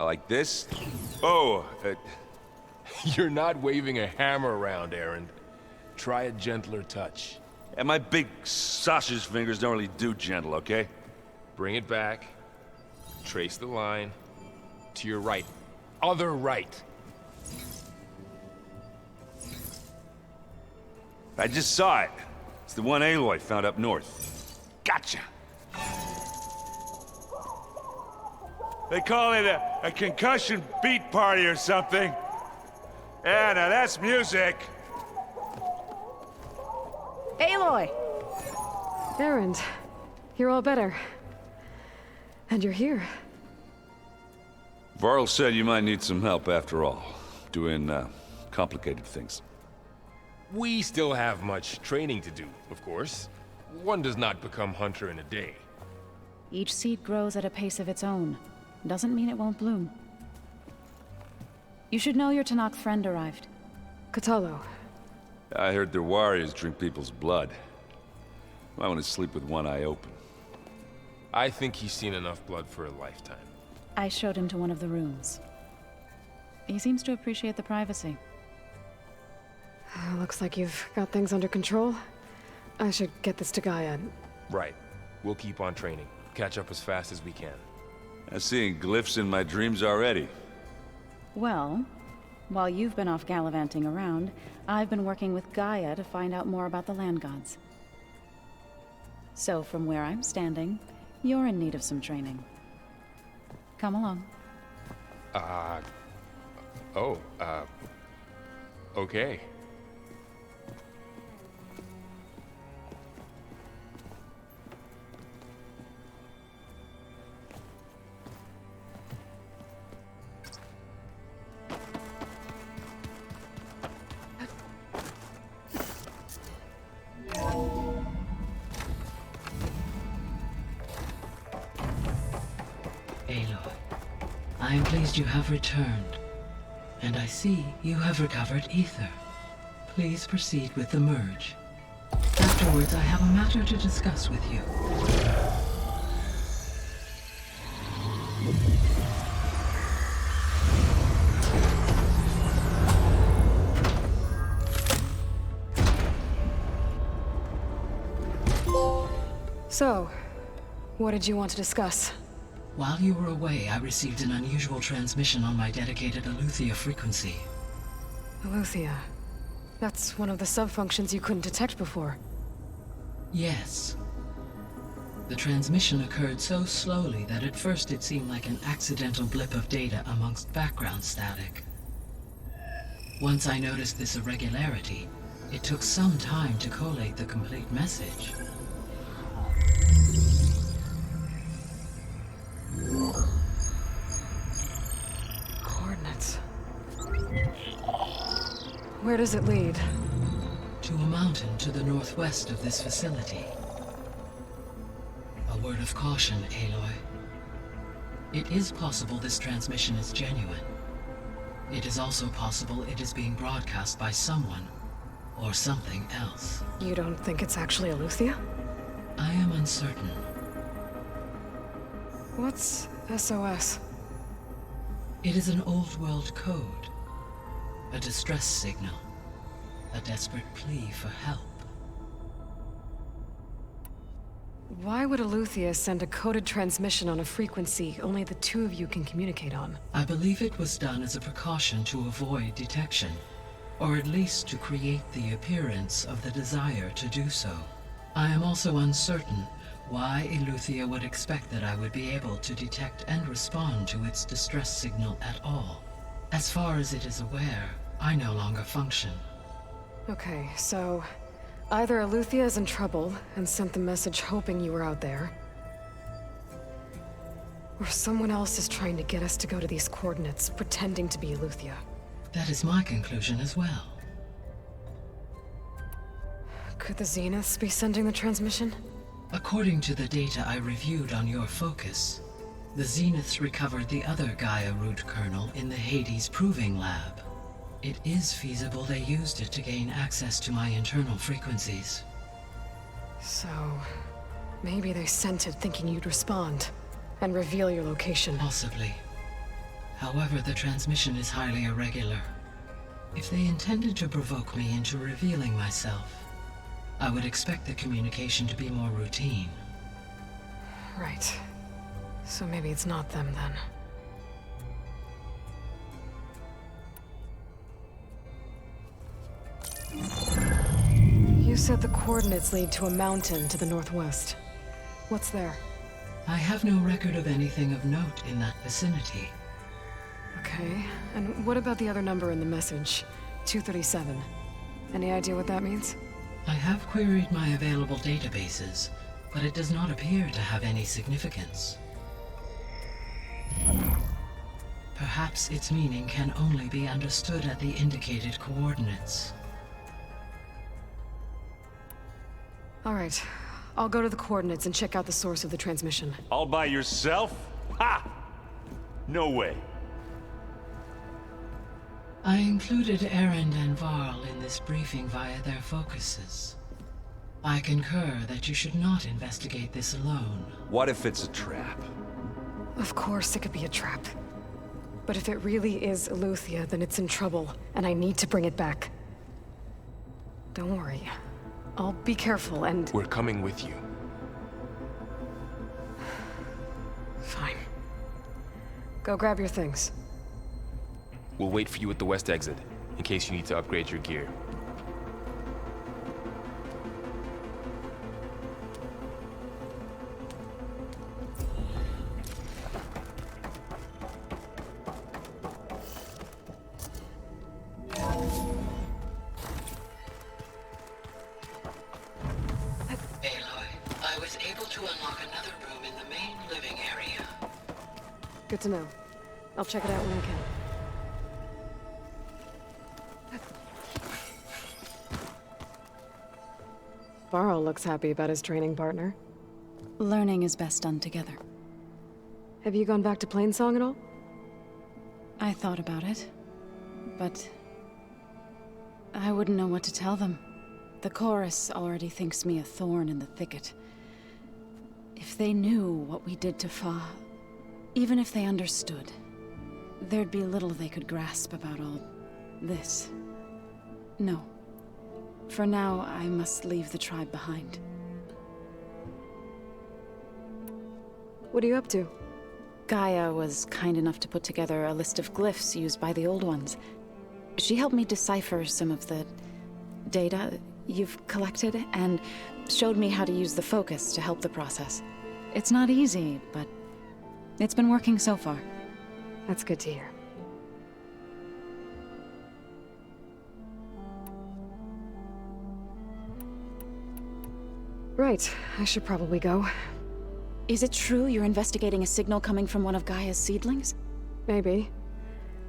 Like this? Oh, You're not waving a hammer around, Aaron. Try a gentler touch. and my big sausage fingers don't really do gentle, okay? Bring it back. Trace the line. To your right. Other right. I just saw it. It's the one Aloy found up north. Gotcha! They call it a concussion beat party or something. Yeah, now that's music. Aloy! Aaron, you're all better. And you're here. Varl said you might need some help after all. Doing, complicated things. We still have much training to do, of course. One does not become hunter in a day. Each seed grows at a pace of its own. Doesn't mean it won't bloom. You should know your Tanakh friend arrived. Cradle. I heard their warriors drink people's blood. Might want to sleep with one eye open. I think he's seen enough blood for a lifetime. I showed him to one of the rooms. He seems to appreciate the privacy. Looks like you've got things under control. I should get this to Gaia. Right. We'll keep on training. Catch up as fast as we can. I'm seeing glyphs in my dreams already. Well, while you've been off gallivanting around, I've been working with Gaia to find out more about the land gods. So from where I'm standing, you're in need of some training. Come along. Okay. Aloy, I am pleased you have returned. And I see you have recovered ether. Please proceed with the merge. Afterwards, I have a matter to discuss with you. So, what did you want to discuss? While you were away, I received an unusual transmission on my dedicated Aletheia frequency. Aletheia. That's one of the sub-functions you couldn't detect before. Yes. The transmission occurred so slowly that at first it seemed like an accidental blip of data amongst background static. Once I noticed this irregularity, it took some time to collate the complete message. Coordinates. Where does it lead? To a mountain to the northwest of this facility. A word of caution, Aloy. It is possible this transmission is genuine. It is also possible it is being broadcast by someone, or something else. You don't think it's actually Aletheia? I am uncertain. What's SOS? It is an old-world code. A distress signal. A desperate plea for help. Why would Aletheia send a coded transmission on a frequency only the two of you can communicate on? I believe it was done as a precaution to avoid detection, or at least to create the appearance of the desire to do so. I am also uncertain why Aletheia would expect that I would be able to detect and respond to its distress signal at all. As far as it is aware, I no longer function. Okay, so either Aletheia is in trouble and sent the message hoping you were out there, or someone else is trying to get us to go to these coordinates, pretending to be Aletheia. That is my conclusion as well. Could the Zeniths be sending the transmission? According to the data I reviewed on your focus, the Zeniths recovered the other Gaia root kernel in the Hades Proving Lab. It is feasible they used it to gain access to my internal frequencies. So, maybe they sent it thinking you'd respond, and reveal your location. Possibly. However, the transmission is highly irregular. If they intended to provoke me into revealing myself, I would expect the communication to be more routine. Right. So maybe it's not them then. You said the coordinates lead to a mountain to the northwest. What's there? I have no record of anything of note in that vicinity. Okay, and what about the other number in the message? 237. Any idea what that means? I have queried my available databases, but it does not appear to have any significance. Perhaps its meaning can only be understood at the indicated coordinates. All right, I'll go to the coordinates and check out the source of the transmission. All by yourself? Ha! No way. I included Erend and Varl in this briefing via their focuses. I concur that you should not investigate this alone. What if it's a trap? Of course it could be a trap. But if it really is Eleuthia, then it's in trouble, and I need to bring it back. Don't worry. I'll be careful and... We're coming with you. Fine. Go grab your things. We'll wait for you at the west exit, in case you need to upgrade your gear. I was able to unlock another room in the main living area. Good to know. I'll check it out when I can. Varl looks happy about his training partner. Learning is best done together. Have you gone back to Plainsong at all? I thought about it, but I wouldn't know what to tell them. The chorus already thinks me a thorn in the thicket. If they knew what we did to Fa, even if they understood, there'd be little they could grasp about all this. No. For now, I must leave the tribe behind. What are you up to? Gaia was kind enough to put together a list of glyphs used by the Old Ones. She helped me decipher some of the data you've collected, and showed me how to use the focus to help the process. It's not easy, but it's been working so far. That's good to hear. Right, I should probably go. Is it true you're investigating a signal coming from one of Gaia's seedlings? Maybe.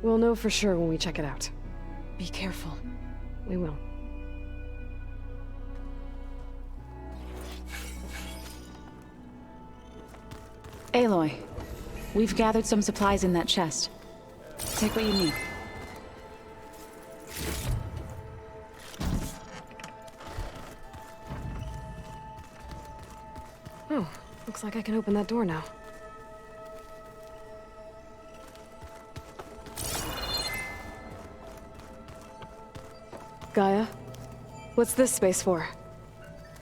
We'll know for sure when we check it out. Be careful. We will. Aloy, we've gathered some supplies in that chest. Take what you need. Oh, looks like I can open that door now. Gaia, what's this space for?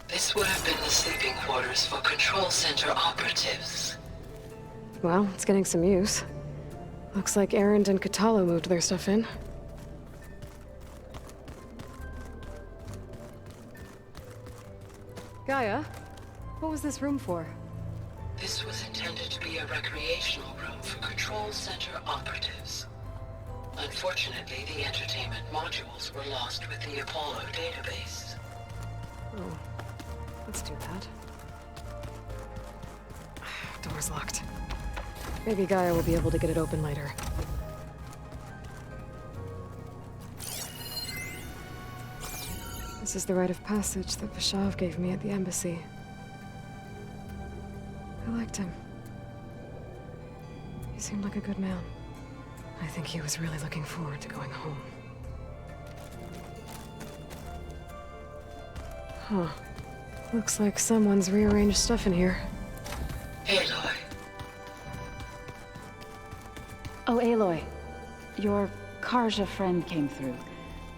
This would have been the sleeping quarters for Control Center operatives. Well, it's getting some use. Looks like Erend and Katalo moved their stuff in. Gaia, what was this room for? This was intended to be a recreational room for Control Center operatives. Unfortunately, the entertainment modules were lost with the Apollo database. Oh, that's too bad. Door's locked. Maybe Gaia will be able to get it open later. This is the rite of passage that Vashav gave me at the embassy. I liked him. He seemed like a good man. I think he was really looking forward to going home. Huh. Looks like someone's rearranged stuff in here. Aloy, Oh, Oh, Aloy. Your Karja friend came through.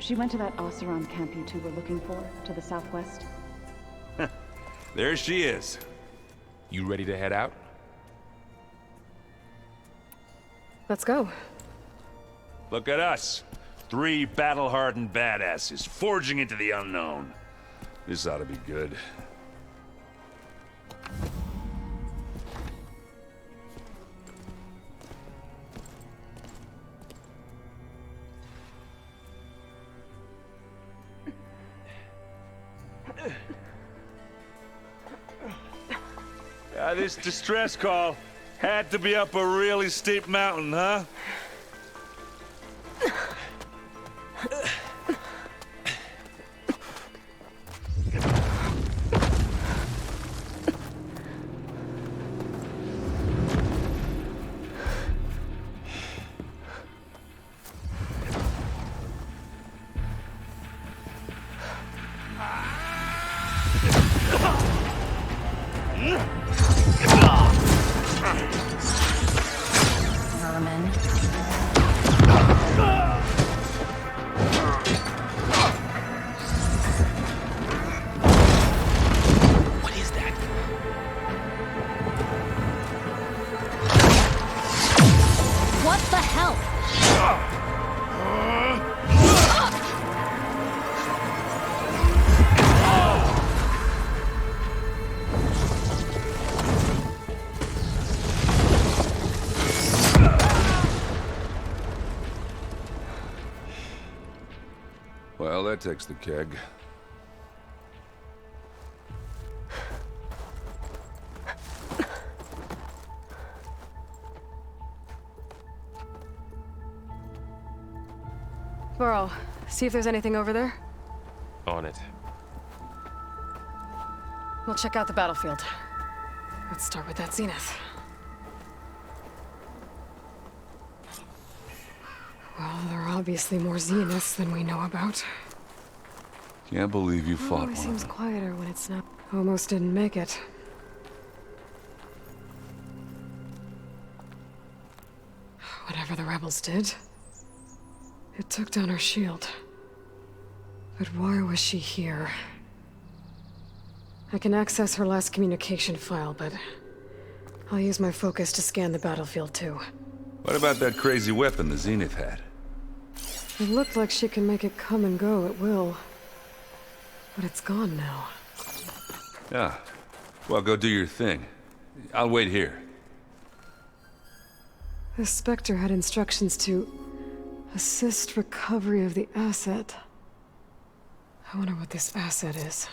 She went to that Oseram camp you two were looking for, to the southwest. There she is. You ready to head out? Let's go. Look at us. 3 battle-hardened badasses forging into the unknown. This ought to be good. This distress call had to be up a really steep mountain, huh? Well, that takes the keg. Burrow, see if there's anything over there. On it. We'll check out the battlefield. Let's start with that Zenith. Well, there are obviously more Zeniths than we know about. Can't believe you It fought always one. seems quieter when it's not. Almost didn't make it. Whatever the rebels did, it took down our shield. But why was she here? I can access her last communication file, but I'll use my focus to scan the battlefield too. What about that crazy weapon the Zenith had? It looked like she can make it come and go at will. But it's gone now. Yeah. Well, go do your thing. I'll wait here. The Spectre had instructions to assist recovery of the asset. I wonder what this asset is.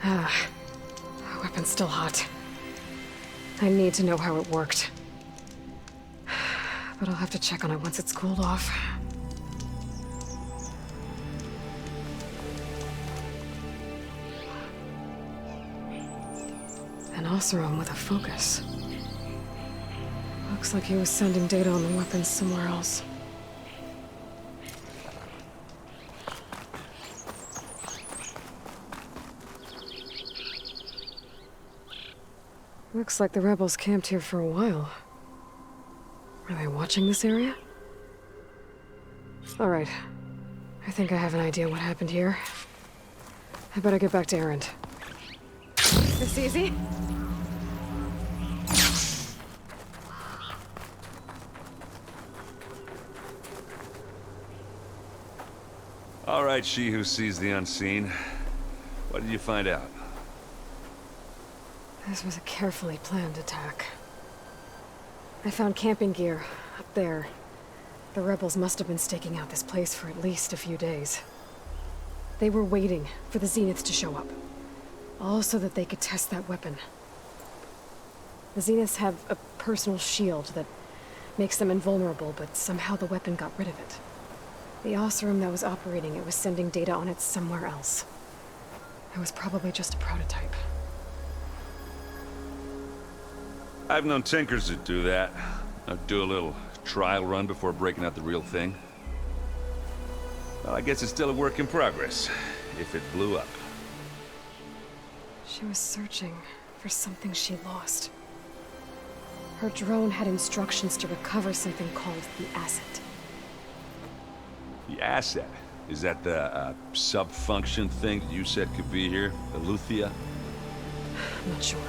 The weapon's still hot. I need to know how it worked. But I'll have to check on it once it's cooled off. An Oseram with a focus. Looks like he was sending data on the weapons somewhere else. Looks like the rebels camped here for a while. Are they watching this area? All right. I think I have an idea what happened here. I better get back to Erend. This easy? All right, she who sees the unseen. What did you find out? This was a carefully planned attack. I found camping gear up there. The rebels must have been staking out this place for at least a few days. They were waiting for the Zeniths to show up. All so that they could test that weapon. The Zeniths have a personal shield that Makes them invulnerable, but somehow the weapon got rid of it. The Oseram that was operating it was sending data on it somewhere else. It was probably just a prototype. I've known tinkers that do that. I'd do a little trial run before breaking out the real thing. Well, I guess it's still a work in progress, if it blew up. She was searching for something she lost. Her drone had instructions to recover something called the asset. The asset? Is that the sub-function thing that you said could be here? Eleuthia? I'm not sure.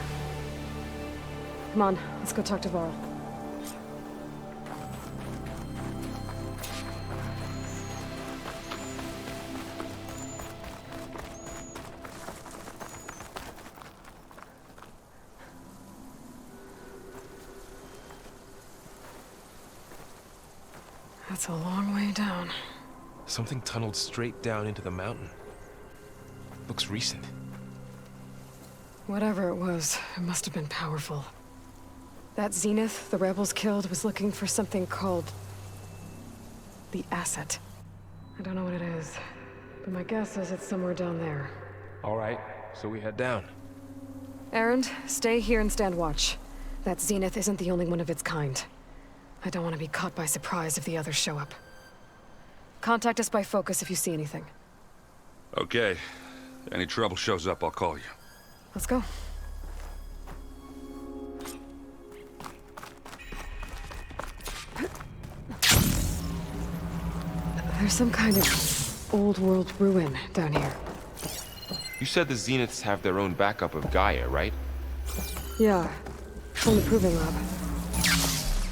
Come on, let's go talk to Varl. That's a long way down. Something tunneled straight down into the mountain. Looks recent. Whatever it was, it must have been powerful. That Zenith the rebels killed was looking for something called the asset. I don't know what it is, but my guess is it's somewhere down there. All right, so we head down. Erend, stay here and stand watch. That Zenith isn't the only one of its kind. I don't want to be caught by surprise if the others show up. Contact us by focus if you see anything. Okay. Any trouble shows up, I'll call you. Let's go. There's some kind of old world ruin down here. You said the Zeniths have their own backup of Gaia, right? Yeah, from the Proving Lab.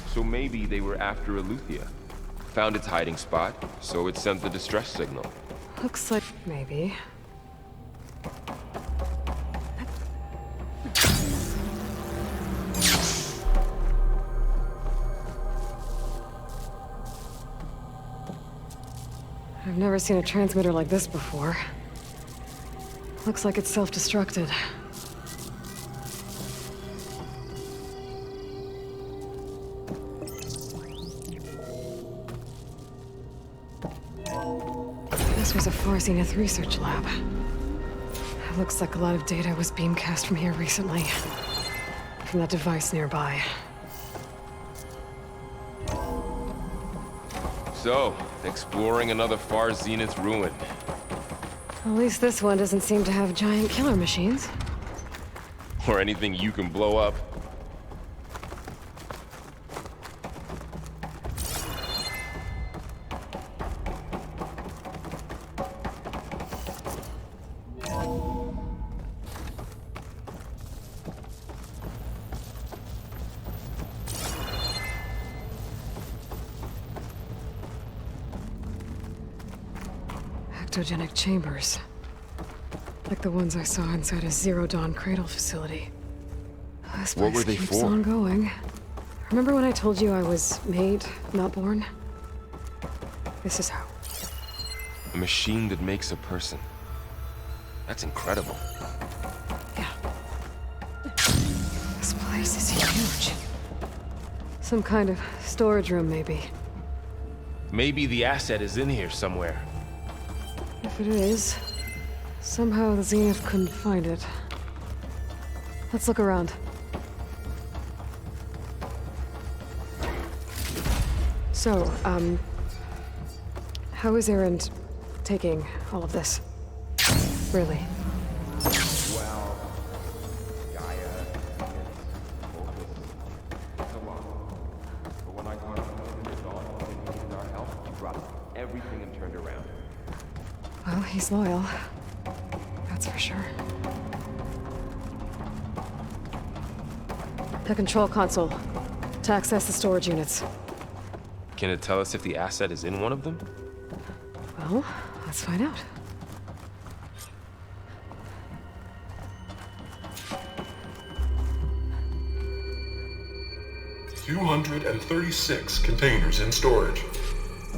So maybe they were after Eleuthia. Found its hiding spot, so it sent the distress signal. Looks like maybe. I've never seen a transmitter like this before. Looks like it's self-destructed. This was a Far Zenith research lab. It looks like a lot of data was beamcast from here recently. From that device nearby. So, exploring another Far Zenith ruin. At least this one doesn't seem to have giant killer machines. Or anything you can blow up. Ectogenic chambers. Like the ones I saw inside a Zero Dawn Cradle facility. This What place were they keeps for? on going. Remember when I told you I was made, not born? This is how. A machine that makes a person. That's incredible. Yeah. This place is huge. Some kind of storage room, maybe. Maybe the asset is in here somewhere. If it is, somehow the Zenith couldn't find it. Let's look around. So, how is Erend taking all of this? Really? Well, Gaia, it's a lot. But when I got to Dawn, they needed our help. He dropped everything and turned around. Well, he's loyal. That's for sure. The control console. To access the storage units. Can it tell us if the asset is in one of them? Well, let's find out. "236 containers in storage.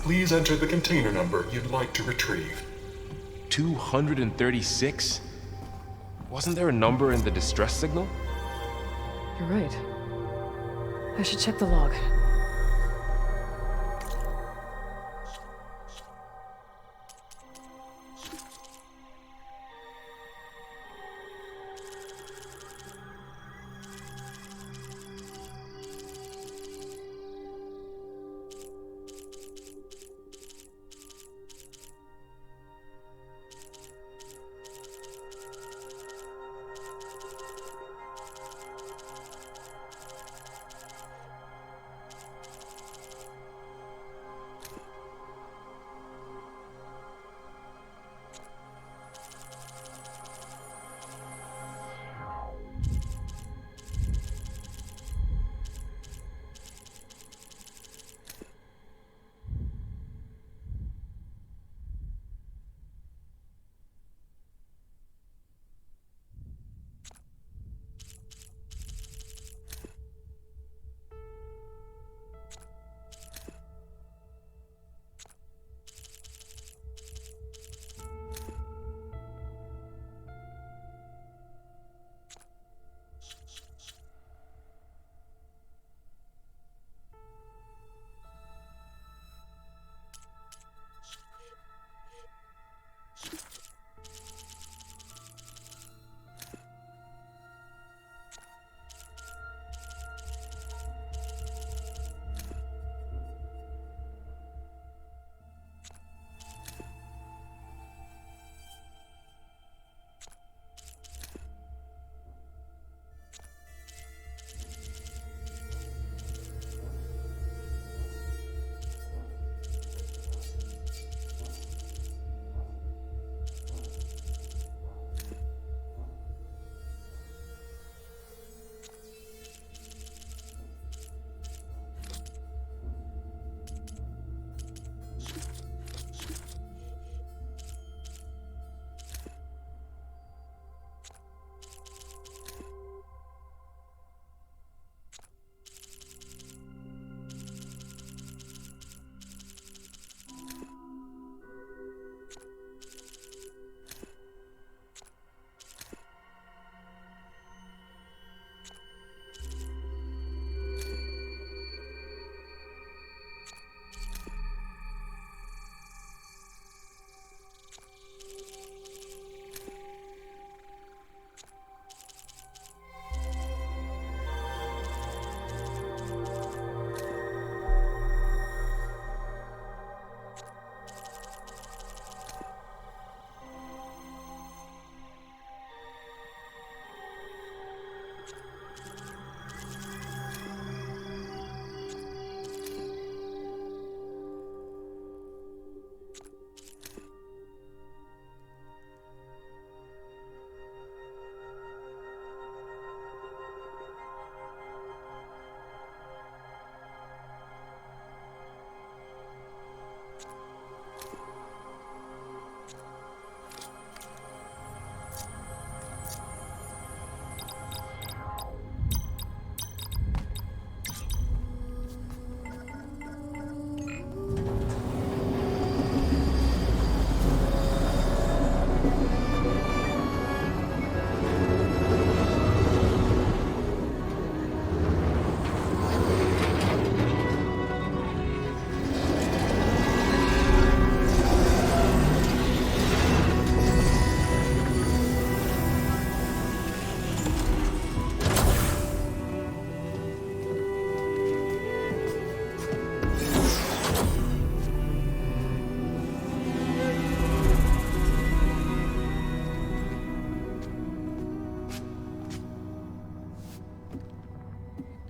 Please enter the container number you'd like to retrieve." 236? Wasn't there a number in the distress signal? You're right. I should check the log.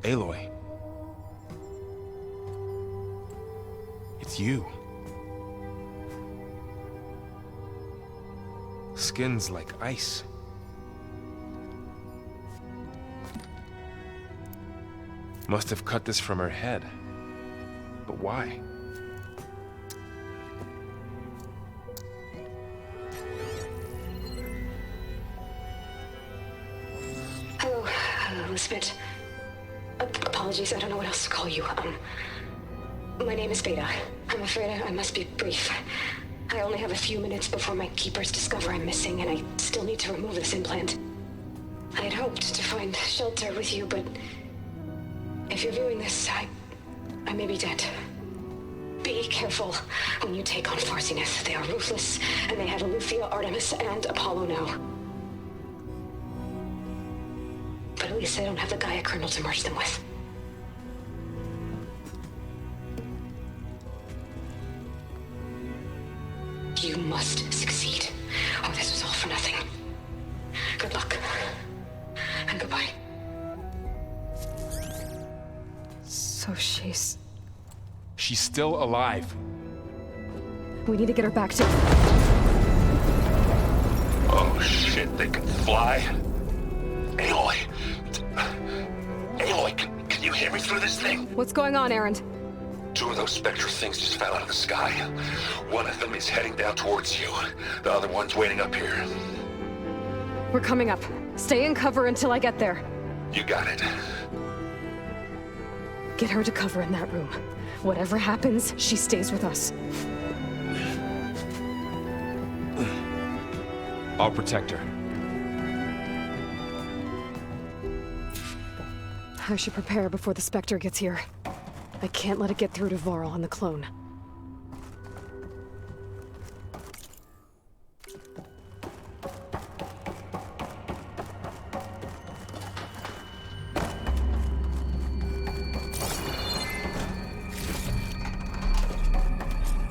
Aloy. It's you. Skin's like ice. Must have cut this from her head. But why? Hello, Elizabeth. Apologies, I don't know what else to call you. My name is Beta. I'm afraid I must be brief. I only have a few minutes before my keepers discover I'm missing, and I still need to remove this implant. I had hoped to find shelter with you, but if you're viewing this, I may be dead. Be careful when you take on Farsiness. They are ruthless, and they have Eleuthia, Artemis, and Apollo now. But at least they don't have the Gaia kernel to merge them with. You must succeed, or this was all for nothing. Good luck. And goodbye. So she's still alive. We need to get her back to... Oh shit, they can fly? Aloy! Aloy, can you hear me through this thing? What's going on, Erend? 2 of those spectral things just fell out of the sky. One of them is heading down towards you. The other one's waiting up here. We're coming up. Stay in cover until I get there. You got it. Get her to cover in that room. Whatever happens, she stays with us. I'll protect her. I should prepare before the Spectre gets here. I can't let it get through to Varl and the clone.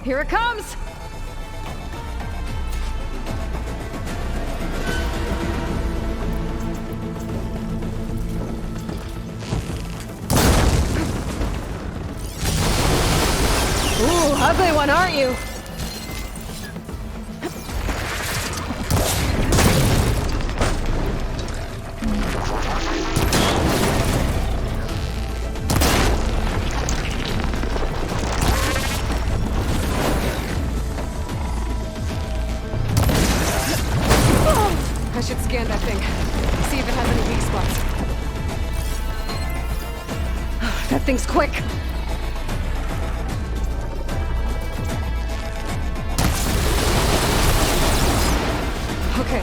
Here it comes! Ooh, ugly one, aren't you? I should scan that thing. See if it has any weak spots. That thing's quick! Okay.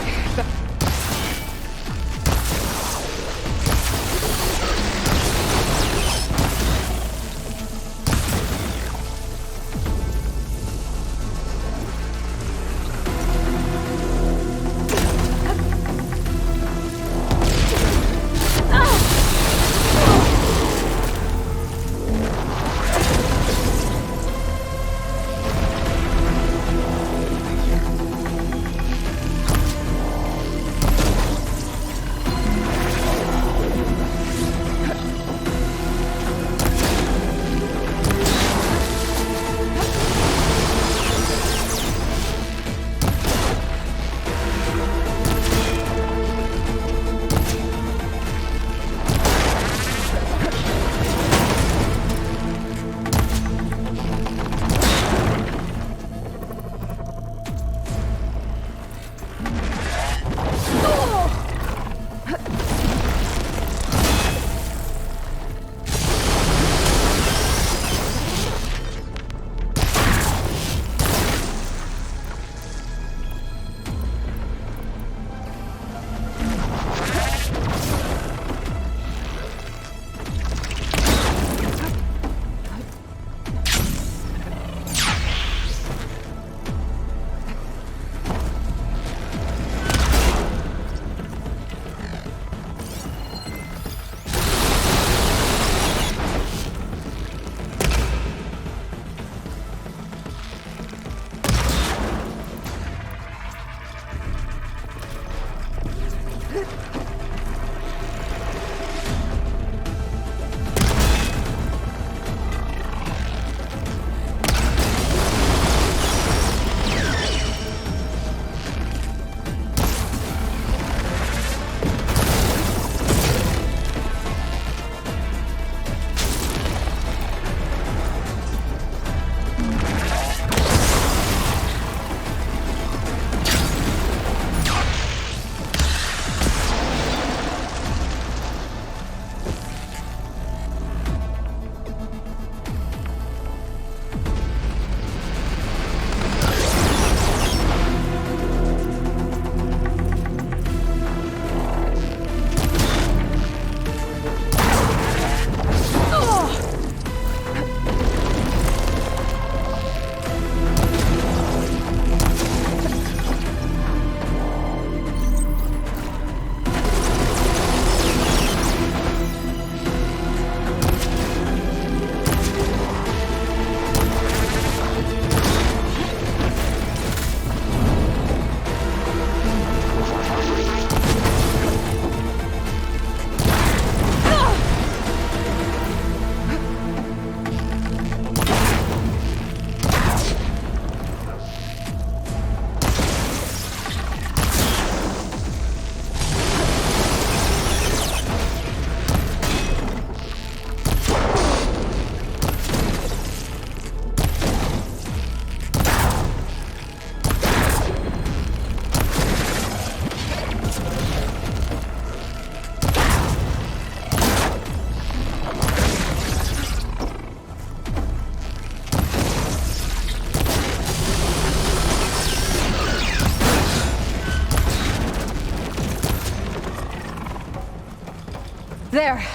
There.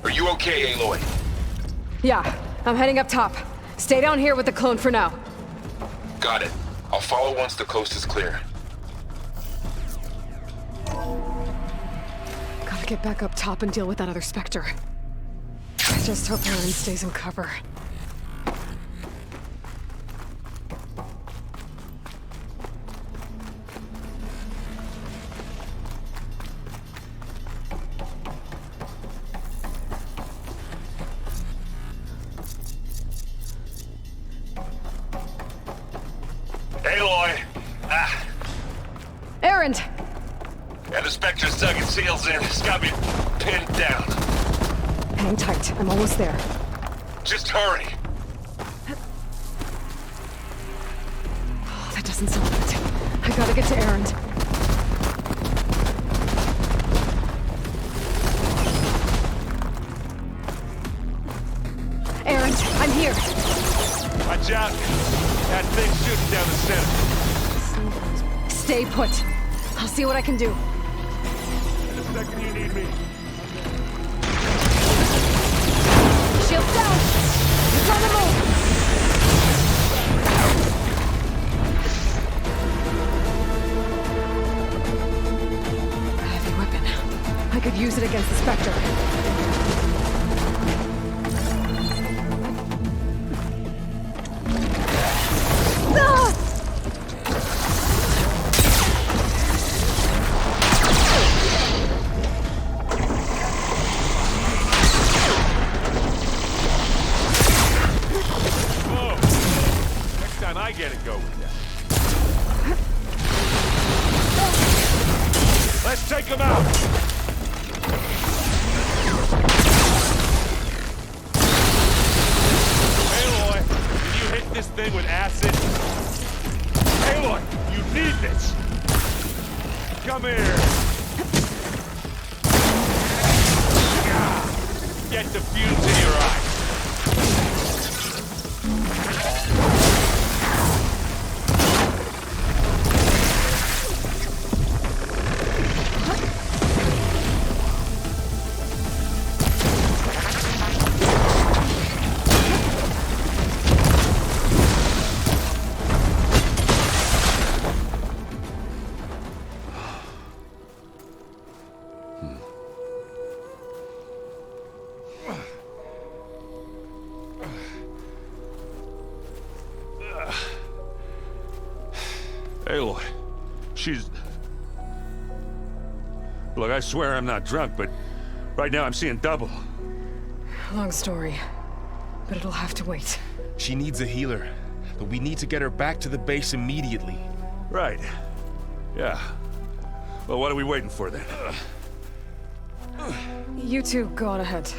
Are you okay, Aloy? Yeah, I'm heading up top. Stay down here with the clone for now. Got it. I'll follow once the coast is clear. Gotta get back up top and deal with that other Spectre. I just hope Aaron stays in cover. Aloy! Aaron! Yeah, the Spectre's dug its heels in. It's got me pinned down. Hang tight, I'm almost there. Just hurry. Oh, that doesn't sound good. I gotta get to Aaron. Aaron, I'm here. Watch out! That thing's shooting down the center. Stay put. I'll see what I can do. The second you need me. Shields down! It's on the move! A heavy weapon. I could use it against the Spectre. Ah! Next time I get it, go with that. Let's take him out! Aloy, can you hit this thing with acid? Aloy, you need this! Come here! Get the fumes in your eye. Aloy, she's... Look, I swear I'm not drunk, but right now I'm seeing double. Long story, but it'll have to wait. She needs a healer, but we need to get her back to the base immediately. Right. Yeah. Well, what are we waiting for then? You two go on ahead.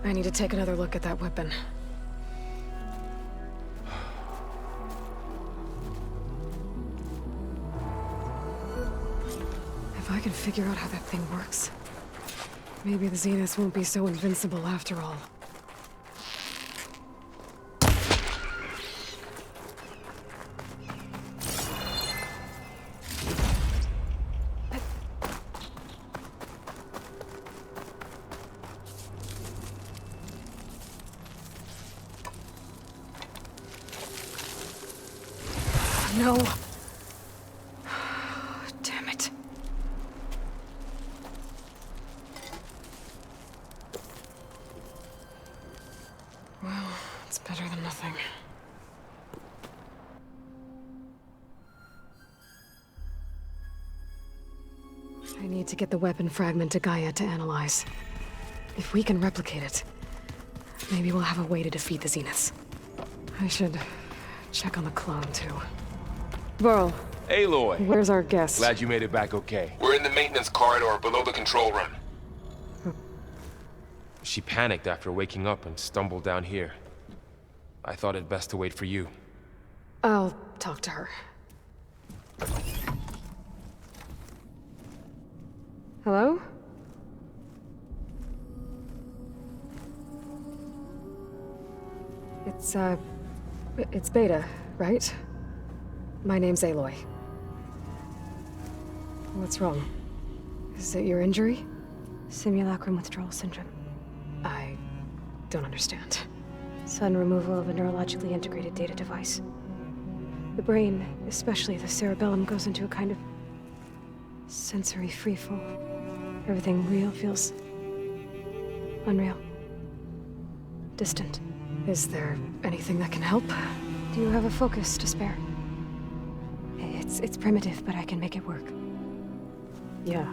I need to take another look at that weapon. If I can figure out how that thing works, maybe the Zeniths won't be so invincible after all. No. Damn it. Well, it's better than nothing. I need to get the weapon fragment to Gaia to analyze. If we can replicate it, maybe we'll have a way to defeat the Zeniths. I should check on the clone, too. Varl, Aloy! where's our guest? Glad you made it back okay. We're in the maintenance corridor below the control room. She panicked after waking up and stumbled down here. I thought it best to wait for you. I'll talk to her. Hello? It's Beta, right? My name's Aloy. What's wrong? Is it your injury? Simulacrum withdrawal syndrome. I don't understand. Sudden removal of a neurologically integrated data device. The brain, especially the cerebellum, goes into a kind of sensory freefall. Everything real feels unreal. Distant. Is there anything that can help? Do you have a focus to spare? It's primitive, but I can make it work. Yeah.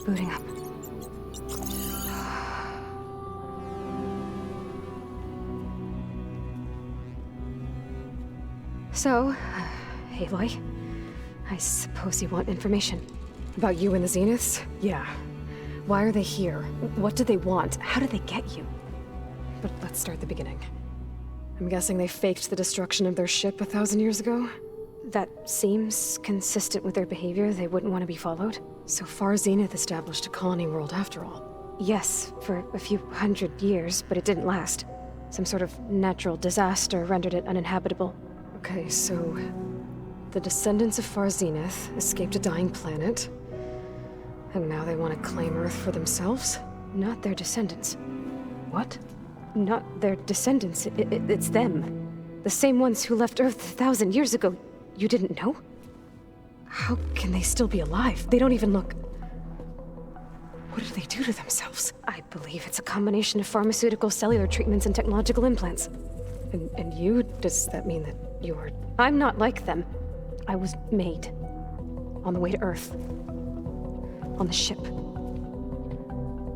Booting up. So, Aloy, I suppose you want information. About you and the Zeniths? Yeah. Why are they here? What do they want? How did they get you? But let's start at the beginning. I'm guessing they faked the destruction of their ship 1,000 years ago? That seems consistent with their behavior. They wouldn't want to be followed. So far, Zenith established a colony world after all. Yes, for a few hundred years, but it didn't last. Some sort of natural disaster rendered it uninhabitable. Okay, so the descendants of Far Zenith escaped a dying planet, and now they want to claim Earth for themselves? Not their descendants. What? Not their descendants. It's them. The same ones who left Earth 1,000 years ago. You didn't know? How can they still be alive? They don't even look... What did they do to themselves? I believe it's a combination of pharmaceutical, cellular treatments, and technological implants. And you? Does that mean that you are... I'm not like them. I was made. On the way to Earth. On the ship.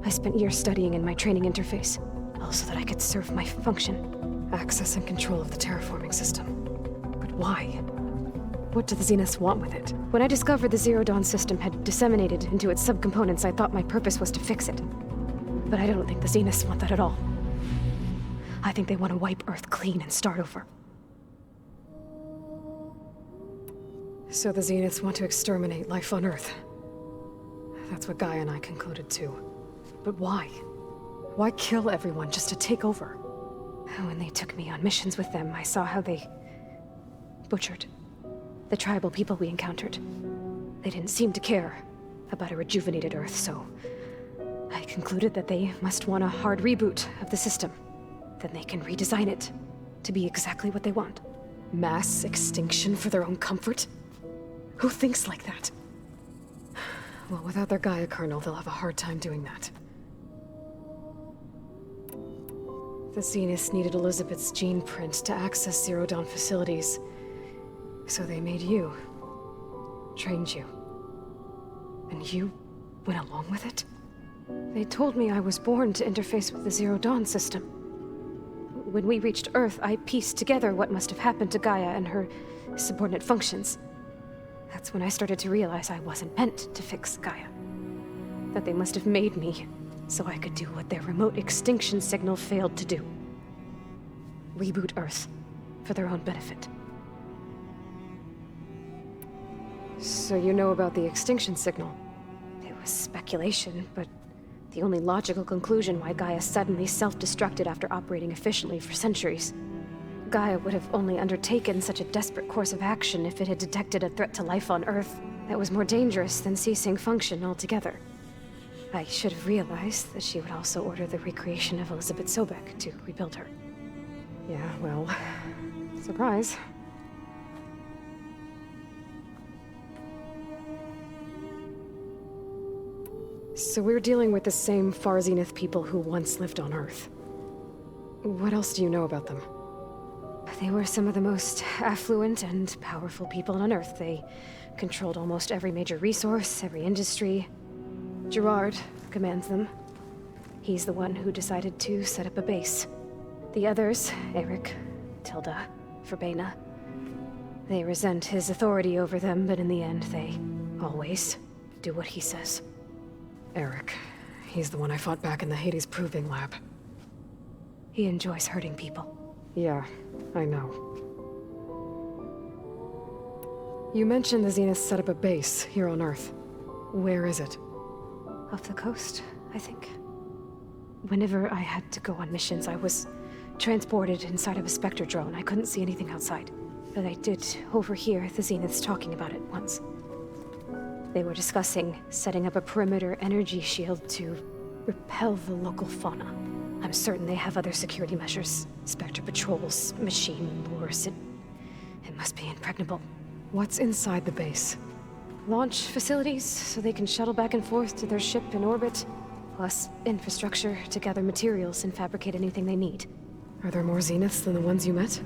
I spent years studying in my training interface, all so that I could serve my function. Access and control of the terraforming system. But why? What do the Zeniths want with it? When I discovered the Zero Dawn system had disseminated into its subcomponents, I thought my purpose was to fix it. But I don't think the Zeniths want that at all. I think they want to wipe Earth clean and start over. So the Zeniths want to exterminate life on Earth. That's what Gaia and I concluded too. But why? Why kill everyone just to take over? When they took me on missions with them, I saw how they butchered the tribal people we encountered. They didn't seem to care about a rejuvenated Earth, so I concluded that they must want a hard reboot of the system. Then they can redesign it to be exactly what they want. Mass extinction for their own comfort? Who thinks like that? Well, without their Gaia kernel, they'll have a hard time doing that. The Zeniths needed Elizabeth's gene print to access Zero Dawn facilities. So they made you. Trained you. And you went along with it? They told me I was born to interface with the Zero Dawn system. When we reached Earth, I pieced together what must have happened to Gaia and her subordinate functions. That's when I started to realize I wasn't meant to fix Gaia. That they must have made me so I could do what their remote extinction signal failed to do. Reboot Earth for their own benefit. So you know about the extinction signal? It was speculation, but the only logical conclusion why Gaia suddenly self-destructed after operating efficiently for centuries. Gaia would have only undertaken such a desperate course of action if it had detected a threat to life on Earth that was more dangerous than ceasing function altogether. I should have realized that she would also order the recreation of Elizabeth Sobek to rebuild her. Yeah, well, surprise. So we're dealing with the same Far Zenith people who once lived on Earth. What else do you know about them? They were some of the most affluent and powerful people on Earth. They controlled almost every major resource, every industry. Gerard commands them. He's the one who decided to set up a base. The others, Eric, Tilda, Verbena, they resent his authority over them, but in the end, they always do what he says. Eric. He's the one I fought back in the Hades Proving Lab. He enjoys hurting people. Yeah, I know. You mentioned the Zeniths set up a base here on Earth. Where is it? Off the coast, I think. Whenever I had to go on missions, I was transported inside of a Spectre drone. I couldn't see anything outside. but I did overhear the Zeniths talking about it once. They were discussing setting up a perimeter energy shield to repel the local fauna. I'm certain they have other security measures. Spectre patrols, machine lures. It must be impregnable. What's inside the base? Launch facilities, so they can shuttle back and forth to their ship in orbit. Plus, infrastructure to gather materials and fabricate anything they need. Are there more Zeniths than the ones you met?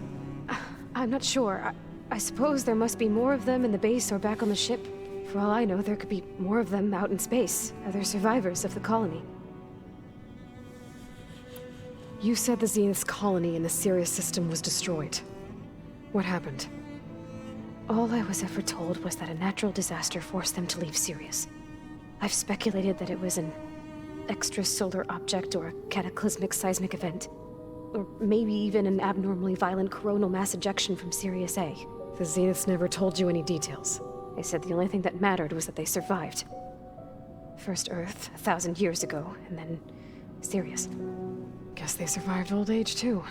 I'm not sure. I suppose there must be more of them in the base or back on the ship. For all I know, there could be more of them out in space, other survivors of the colony. You said the Zenith's colony in the Sirius system was destroyed. What happened? All I was ever told was that a natural disaster forced them to leave Sirius. I've speculated that it was an extrasolar object or a cataclysmic seismic event. Or maybe even an abnormally violent coronal mass ejection from Sirius A. The Zeniths never told you any details. They said the only thing that mattered was that they survived. First Earth, 1,000 years ago, and then Sirius. Guess they survived old age, too.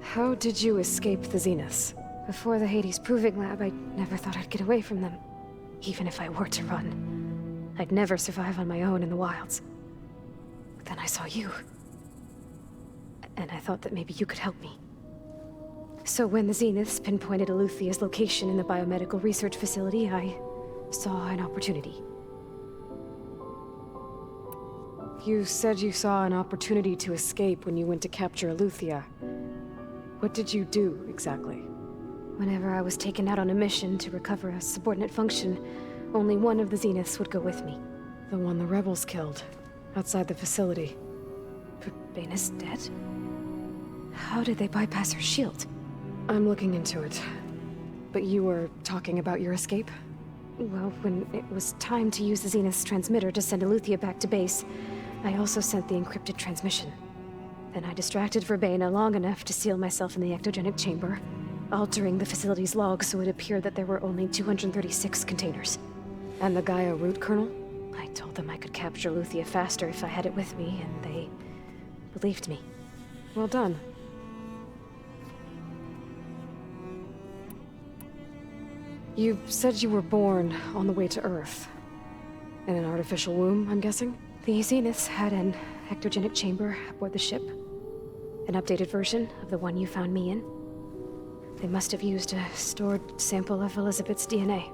How did you escape the Zeniths? Before the Hades Proving Lab, I never thought I'd get away from them. Even if I were to run. I'd never survive on my own in the wilds. But then I saw you. And I thought that maybe you could help me. So when the Zeniths pinpointed Eluthia's location in the biomedical research facility, I saw an opportunity. You said you saw an opportunity to escape when you went to capture Eluthia. What did you do, exactly? Whenever I was taken out on a mission to recover a subordinate function, only one of the Zeniths would go with me. The one the rebels killed, outside the facility. Baina's dead? How did they bypass her shield? I'm looking into it. But you were talking about your escape? Well, when it was time to use the Zenith's transmitter to send Eluthia back to base, I also sent the encrypted transmission. Then I distracted Verbena long enough to seal myself in the ectogenic chamber, altering the facility's log so it appeared that there were only 236 containers. And the Gaia root kernel? I told them I could capture Eluthia faster if I had it with me, and they believed me. Well done. You said you were born on the way to Earth. In an artificial womb, I'm guessing? The Zeniths had an ectogenic chamber aboard the ship. An updated version of the one you found me in. They must have used a stored sample of Elizabeth's DNA.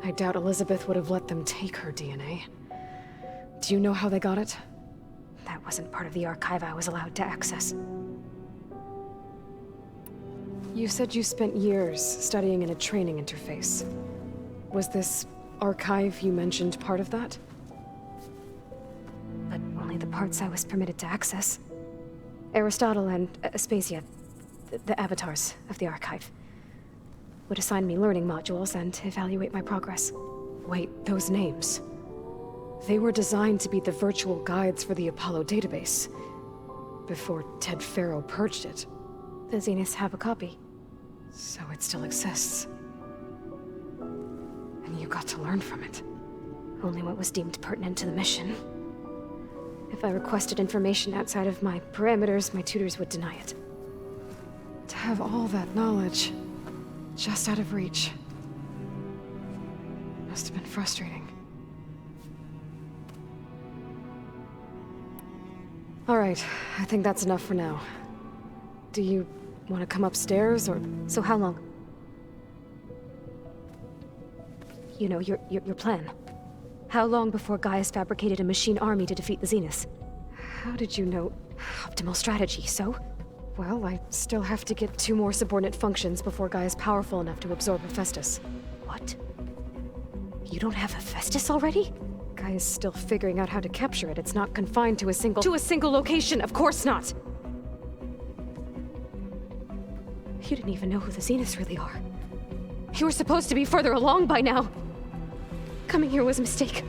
I doubt Elizabeth would have let them take her DNA. Do you know how they got it? That wasn't part of the archive I was allowed to access. You said you spent years studying in a training interface. Was this archive you mentioned part of that? But only the parts I was permitted to access. Aristotle and Aspasia, the avatars of the archive, would assign me learning modules and evaluate my progress. Wait, those names. They were designed to be the virtual guides for the Apollo database, before Ted Faro purged it. The Zeniths have a copy. So it still exists. And you got to learn from it. Only what was deemed pertinent to the mission. If I requested information outside of my parameters, my tutors would deny it. To have all that knowledge, just out of reach, must have been frustrating. All right, I think that's enough for now. Do you want to come upstairs, or...? So how long? You know, your plan. How long before Gaia's fabricated a machine army to defeat the Zeniths? How did you know? Optimal strategy, so? Well, I still have to get 2 more subordinate functions before Gaia's powerful enough to absorb Hephaestus. What? You don't have Hephaestus already? Gaia's still figuring out how to capture it. It's not confined to a single location, of course not! You didn't even know who the Zeniths really are. You were supposed to be further along by now. Coming here was a mistake.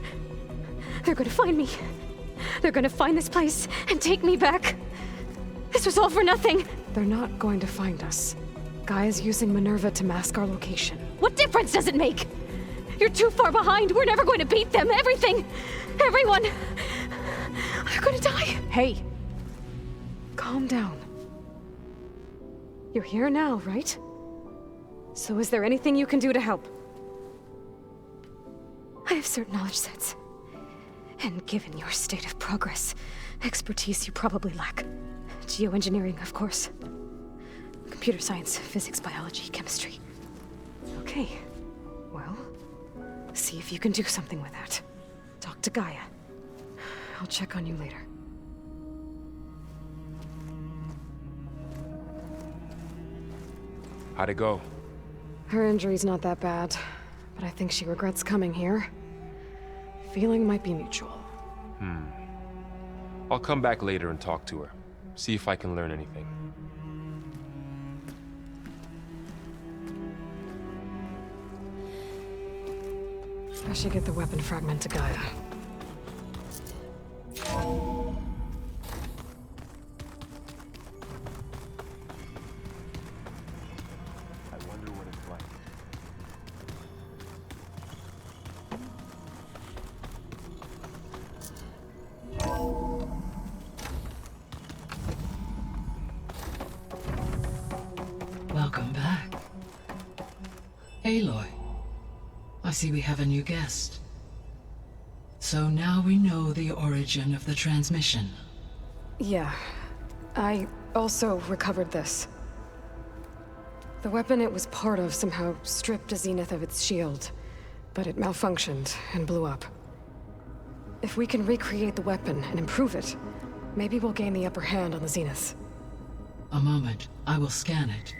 They're gonna find me. They're gonna find this place and take me back. This was all for nothing. They're not going to find us. Gaia's using Minerva to mask our location. What difference does it make? You're too far behind. We're never going to beat them. Everything. Everyone. They're gonna die. Hey. Calm down. You're here now, right? So is there anything you can do to help? I have certain knowledge sets. And given your state of progress, expertise you probably lack. Geoengineering, of course. Computer science, physics, biology, chemistry. Okay. Well, see if you can do something with that. Talk to Gaia. I'll check on you later. How'd it go? Her injury's not that bad, but I think she regrets coming here. Feeling might be mutual. I'll come back later and talk to her. See if I can learn anything. I should get the weapon fragment to Gaia. I wonder what it's like. Welcome back. Aloy, I see we have a new guest. So now we know the origin of the transmission. Yeah. I also recovered this. The weapon it was part of somehow stripped Zenith of its shield, but it malfunctioned and blew up. If we can recreate the weapon and improve it, maybe we'll gain the upper hand on the Zeniths. A moment, I will scan it.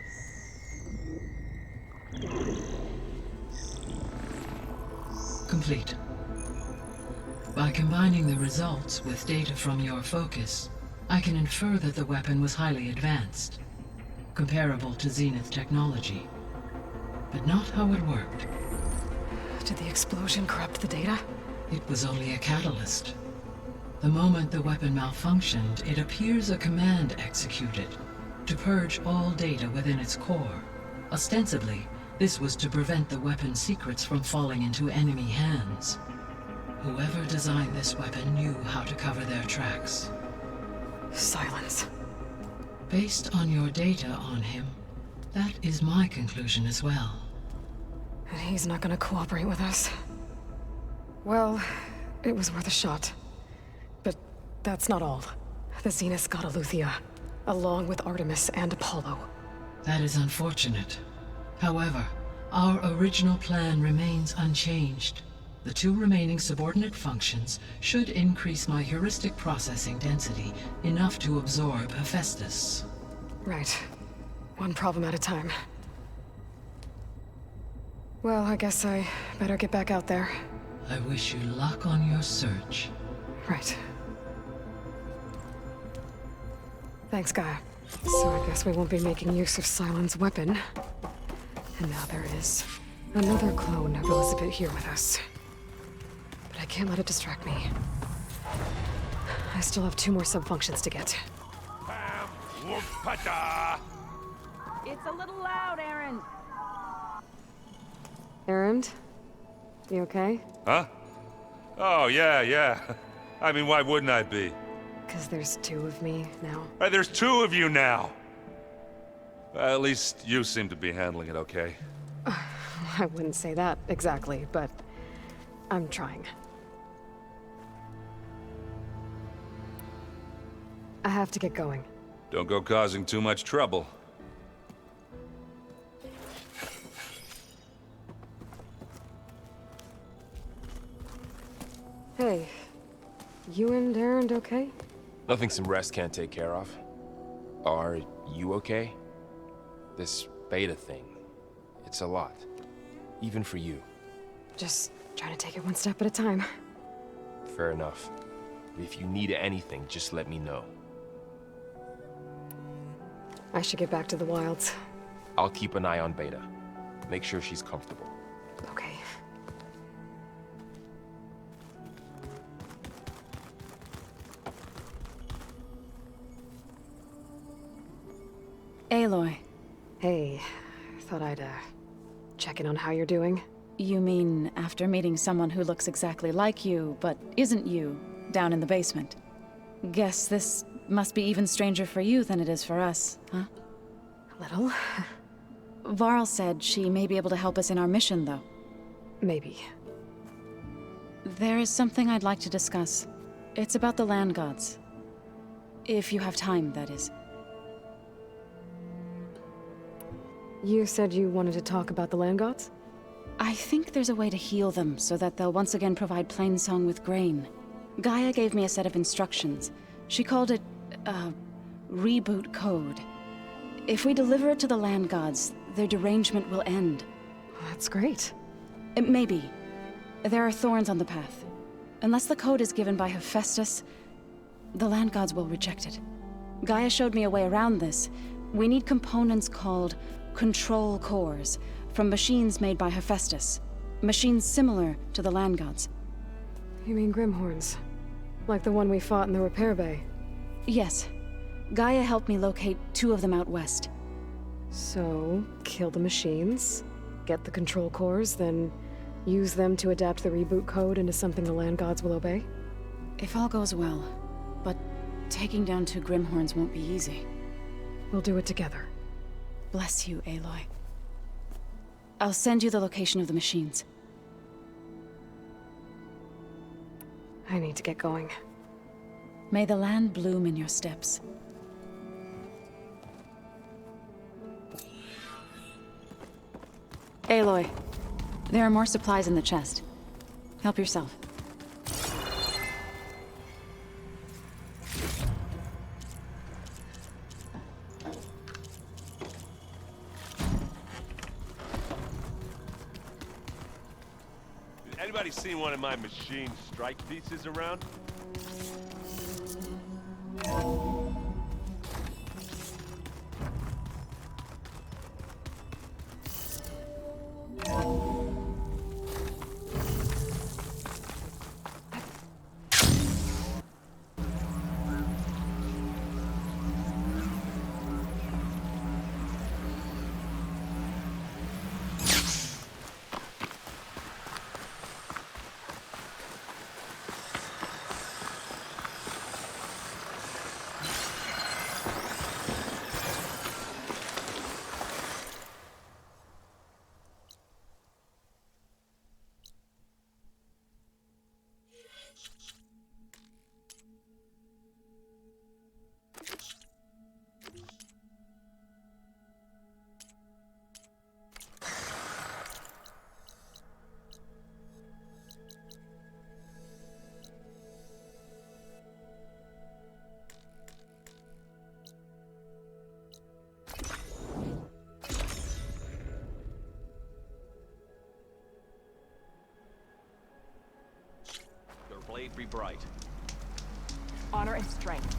Complete. By combining the results with data from your focus, I can infer that the weapon was highly advanced, comparable to Zenith technology, but not how it worked. Did the explosion corrupt the data? It was only a catalyst. The moment the weapon malfunctioned, it appears a command executed to purge all data within its core. Ostensibly, this was to prevent the weapon's secrets from falling into enemy hands. Whoever designed this weapon knew how to cover their tracks. Silence. Based on your data on him, that is my conclusion as well. And he's not gonna cooperate with us. Well, it was worth a shot. But that's not all. The Zeniths got Eleuthia, along with Artemis and Apollo. That is unfortunate. However, our original plan remains unchanged. The two remaining subordinate functions should increase my heuristic processing density enough to absorb Hephaestus. Right. One problem at a time. Well, I guess I better get back out there. I wish you luck on your search. Right. Thanks, Gaia. So I guess we won't be making use of Cylon's weapon. And now there is another clone of Elizabeth here with us. But I can't let it distract me. I still have 2 more sub-functions to get. It's a little loud, Aaron. Erend? You okay? Huh? Oh, yeah. I mean, why wouldn't I be? 'Cause there's 2 of me now. There's 2 of you now! At least you seem to be handling it okay. I wouldn't say that exactly, but I'm trying. I have to get going. Don't go causing too much trouble. Hey, you and Erend okay? Nothing some rest can't take care of. Are you okay? This beta thing, it's a lot. Even for you. Just trying to take it one step at a time. Fair enough. If you need anything, just let me know. I should get back to the wilds. I'll keep an eye on Beta. Make sure she's comfortable. Okay. Aloy. Hey, thought I'd, check in on how you're doing. You mean after meeting someone who looks exactly like you, but isn't you, down in the basement? Guess this must be even stranger for you than it is for us, huh? Little. Varl said she may be able to help us in our mission, though. Maybe. There is something I'd like to discuss. It's about the land gods. If you have time, that is. You said you wanted to talk about the land gods? I think there's a way to heal them so that they'll once again provide Plainsong with grain. Gaia gave me a set of instructions. She called it, reboot code. If we deliver it to the land gods, their derangement will end. That's great. Maybe. There are thorns on the path. Unless the code is given by Hephaestus, the land gods will reject it. Gaia showed me a way around this. We need components called control cores from machines made by Hephaestus. Machines similar to the land gods. You mean Grimhorns? Like the one we fought in the repair bay? Yes. Gaia helped me locate 2 of them out west. So, kill the machines, get the control cores, then use them to adapt the reboot code into something the land gods will obey? If all goes well. But taking down 2 Grimhorns won't be easy. We'll do it together. Bless you, Aloy. I'll send you the location of the machines. I need to get going. May the land bloom in your steps. Aloy, there are more supplies in the chest. Help yourself. Anybody seen one of my machine strike pieces around? Blade be bright. Honor and strength.